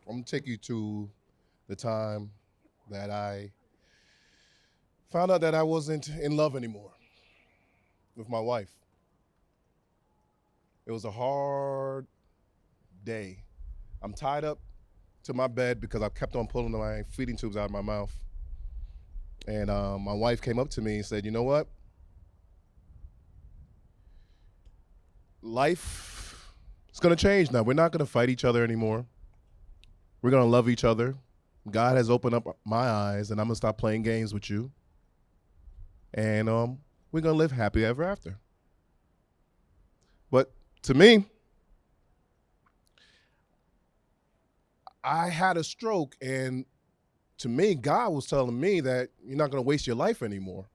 I'm gonna take you to the time that I found out that I wasn't in love anymore with my wife. It was a hard day. I'm tied up to my bed because I kept on pulling my feeding tubes out of my mouth. And my wife came up to me and said, "You know what? Life is gonna change now. We're not gonna fight each other anymore. We're gonna love each other. God has opened up my eyes, and I'm gonna stop playing games with you. And we're gonna live happy ever after." But to me, I had a stroke, and to me, God was telling me that you're not gonna waste your life anymore.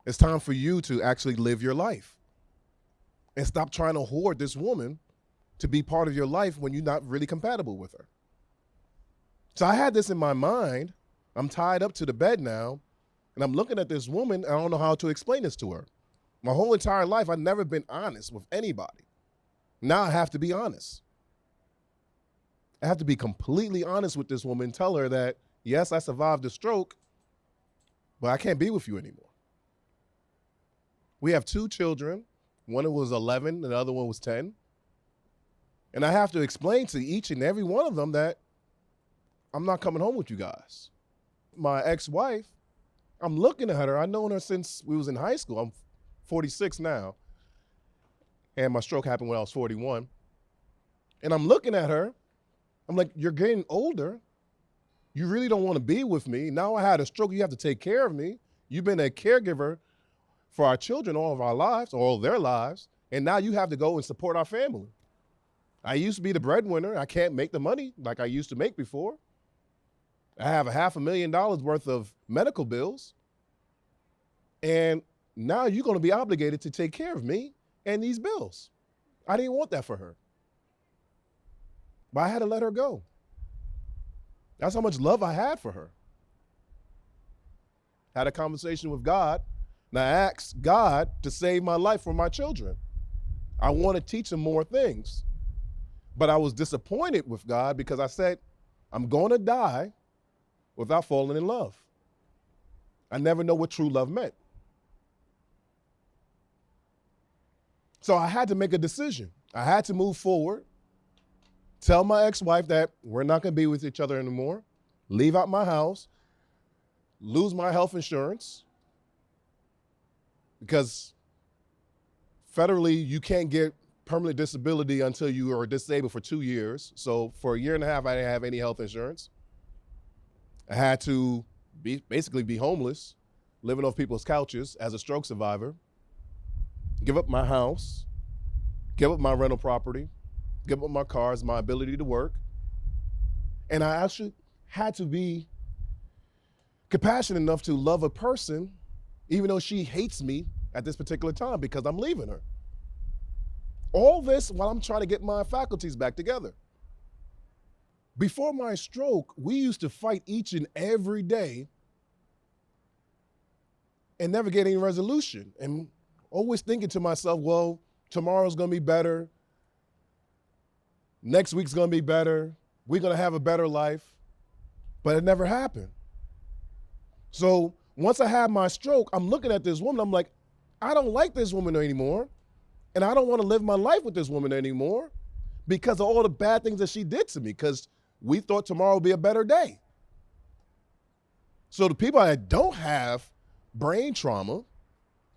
It's time for you to actually live your life and stop trying to hoard this woman to be part of your life when you're not really compatible with her. So I had this in my mind. I'm tied up to the bed now, and I'm looking at this woman. I don't know how to explain this to her. My whole entire life, I've never been honest with anybody. Now I have to be honest. I have to be completely honest with this woman, tell her that, yes, I survived the stroke, but I can't be with you anymore. We have 2 children. One was 11, and the other one was 10. And I have to explain to each and every one of them that I'm not coming home with you guys. My ex-wife, I'm looking at her. I've known her since we was in high school. I'm 46 now. And my stroke happened when I was 41. And I'm looking at her. I'm like, you're getting older. You really don't want to be with me. Now I had a stroke. You have to take care of me. You've been a caregiver for our children all of our lives, all of their lives. And now you have to go and support our family. I used to be the breadwinner. I can't make the money like I used to make before. I have $500,000 worth of medical bills. And now you're going to be obligated to take care of me and these bills. I didn't want that for her. But I had to let her go. That's how much love I had for her. Had a conversation with God, and I asked God to save my life for my children. I want to teach them more things. But I was disappointed with God because I said, I'm going to die without falling in love. I never know what true love meant. So I had to make a decision. I had to move forward, tell my ex-wife that we're not going to be with each other anymore, leave out my house, lose my health insurance, because federally you can't get permanent disability until you are disabled for 2 years. So for a year and a half, I didn't have any health insurance. I had to basically be homeless, living off people's couches as a stroke survivor, give up my house, give up my rental property, give up my cars, my ability to work. And I actually had to be compassionate enough to love a person, even though she hates me at this particular time because I'm leaving her. All this while I'm trying to get my faculties back together. Before my stroke, we used to fight each and every day and never get any resolution. And always thinking to myself, well, tomorrow's gonna be better. Next week's gonna be better. We're gonna have a better life. But it never happened. So once I had my stroke, I'm looking at this woman, I'm like, I don't like this woman anymore. And I don't wanna live my life with this woman anymore because of all the bad things that she did to me, because we thought tomorrow would be a better day. So the people that don't have brain trauma,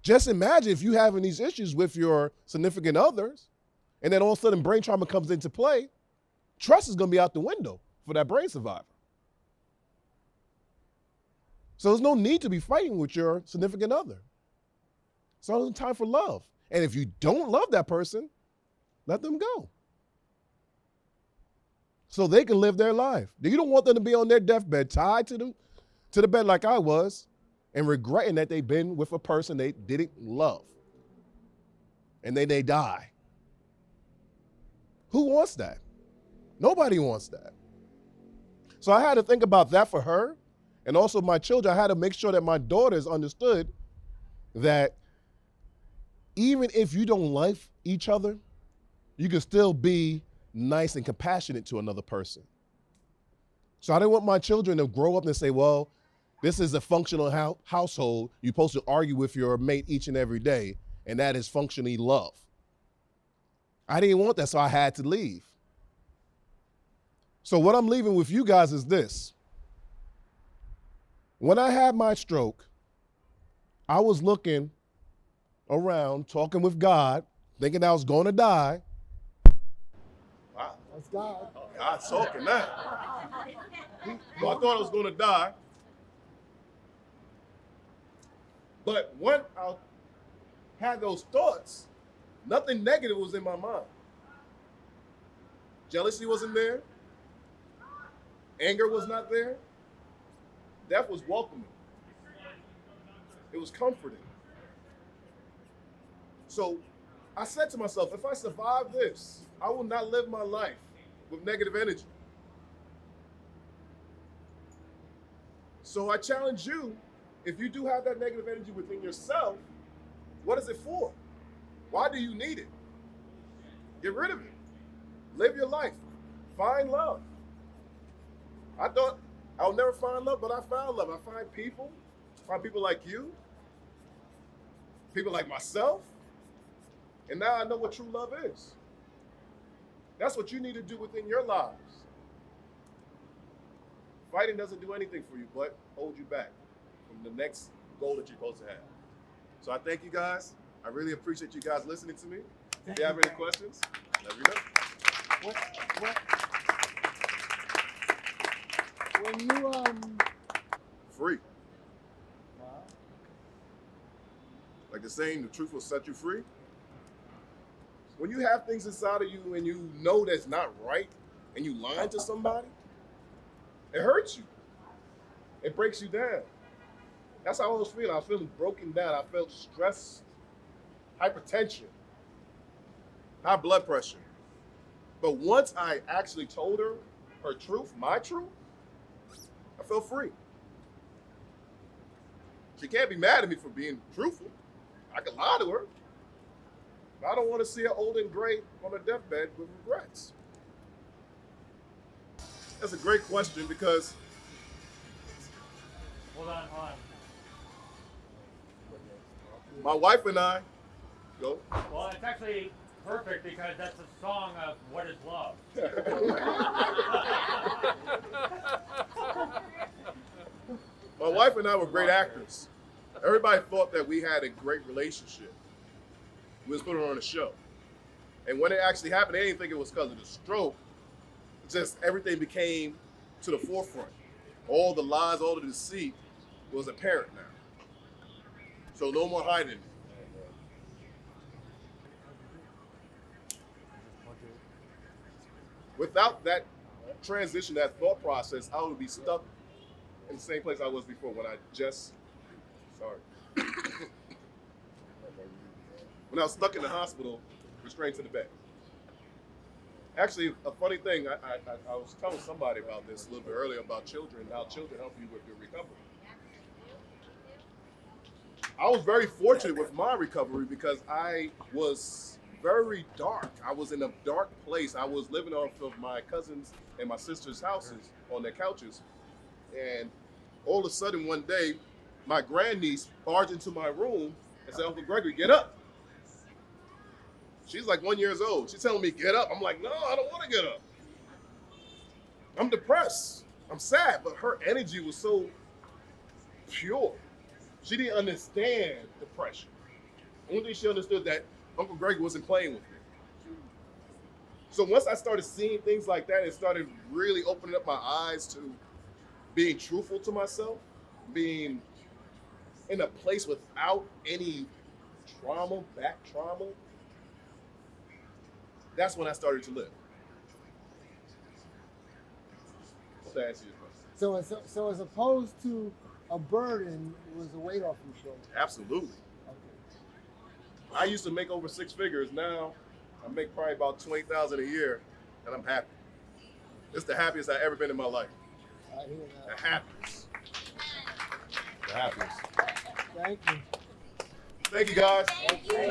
just imagine if you having these issues with your significant others, and then all of a sudden brain trauma comes into play, trust is gonna be out the window for that brain survivor. So there's no need to be fighting with your significant other. It's all time for love. And if you don't love that person, let them go, so they can live their life. You don't want them to be on their deathbed tied to the bed like I was and regretting that they've been with a person they didn't love. And then they die. Who wants that? Nobody wants that. So I had to think about that for her, and also my children. I had to make sure that my daughters understood that even if you don't like each other, you can still be nice and compassionate to another person. So I didn't want my children to grow up and say, well, this is a functional household. You're supposed to argue with your mate each and every day, and that is functionally love. I didn't want that, so I had to leave. So what I'm leaving with you guys is this. When I had my stroke, I was looking around, talking with God, thinking I was going to die. Wow. That's God. Oh, God's talking now. So I thought I was going to die. But when I had those thoughts, nothing negative was in my mind. Jealousy wasn't there. Anger was not there. Death was welcoming. It was comforting. So I said to myself, if I survive this, I will not live my life with negative energy. So I challenge you, if you do have that negative energy within yourself, what is it for? Why do you need it? Get rid of it. Live your life. Find love. I thought I'll never find love, but I found love. I find people like you, people like myself, and now I know what true love is. That's what you need to do within your lives. Fighting doesn't do anything for you but hold you back from the next goal that you're supposed to have. So I thank you guys. I really appreciate you guys listening to me. If you have any questions, let me know. When you Free. Wow. Like the saying, the truth will set you free. When you have things inside of you and you know that's not right and you lying to somebody, it hurts you. It breaks you down. That's how I was feeling. I was feeling broken down. I felt stressed, hypertension, high blood pressure. But once I actually told her her truth, my truth, I felt free. She can't be mad at me for being truthful. I can lie to her. But I don't want to see her old and gray on her deathbed with regrets. That's a great question because... Hold on. My wife and I, go. Well, it's actually perfect because that's a song of What is Love. My wife and I were great actors. Everybody thought that we had a great relationship. We was putting on a show. And when it actually happened, they didn't think it was because of the stroke. Just everything became to the forefront. All the lies, all the deceit was apparent now. So no more hiding. Without that transition, that thought process, I would be stuck in the same place I was before when I when I was stuck in the hospital, restrained to the bed. Actually, a funny thing, I was telling somebody about this a little bit earlier about children, how children help you with your recovery. I was very fortunate with my recovery because I was very dark. I was in a dark place. I was living off of my cousins and my sister's houses on their couches. And all of a sudden one day, my grandniece barged into my room and said, "Uncle Gregory, get up." She's like 1 year old. She's telling me, get up. I'm like, no, I don't want to get up. I'm depressed. I'm sad. But her energy was so pure. She didn't understand depression. Only thing she understood that Uncle Gregory wasn't playing with me. So once I started seeing things like that, it started really opening up my eyes to being truthful to myself, being in a place without any trauma, back trauma. That's when I started to live. Hope that answers your question. So as opposed to a burden, it was a weight off your shoulder. Absolutely. Okay. I used to make over six figures. Now I make probably about $20,000 a year, and I'm happy. It's the happiest I've ever been in my life. I hear that. The happiest. The happiest. Thank you. Thank you, guys. Thank you.